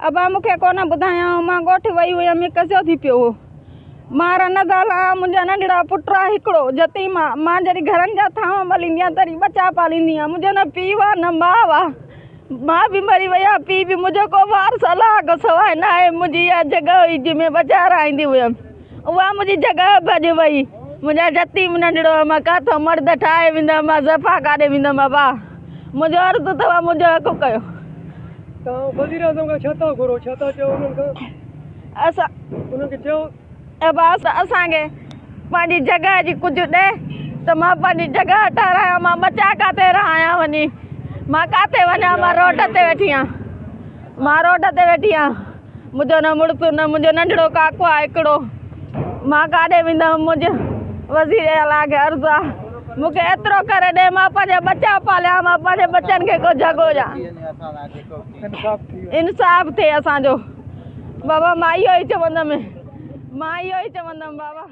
अबा मूंखे कोन ॿुधायां मां ॻोठ वई हुयमि हिकु सौ थी पियो मां रनदाल आहियां मुंहिंजा नंढड़ा पुट आहे हिकिड़ो जती मां जॾहिं घरनि जा थांव मलींदी आहियां तॾहिं बचा पालींदी आहियां मुंहिंजो न पीउ आहे न माउ आहे मां बि मरी वई आहे पीउ बि मुंहिंजो को वार सलाह खां सवाइ न आहे मुंहिंजी इहा जॻह हुई जंहिंमें बचा राईंदी हुयमि उहा मुंहिंजी जॻह भॼ वई मुंहिंजा जती नंढड़ो मां काथो मर्द ठाहे वेंदमि मां ज़फ़ा काॾे वेंदमि बाबा मुंहिंजो अर्ज़ु अथव मुंहिंजो हक़ कयो वज़ीर आज़म खां छा था घुरो छा था चओ उन्हनि खां असां उन्हनि खे चयो बस असांखे पंहिंजी जॻह जी कुझु ॾे त मां पंहिंजी जॻह ठारायां मां बचा किथे रहां वञी मां किथे वञा मां रोड ते वेठी आहियां मुंहिंजो न मुड़ुस न मुंहिंजो नंढड़ो काको आहे हिकिड़ो मां काॾे वेंदमि मुंहिंजे वज़ीर आला खे अर्ज़ु आहे मूंखे एतिरो करे ॾे मां पंहिंजा बचा पालिया मां पंहिंजे बचनि खे को जॻह ॾियां इंसाफ़ थिए असांजो बाबा मां इहो ई चवंदमि बाबा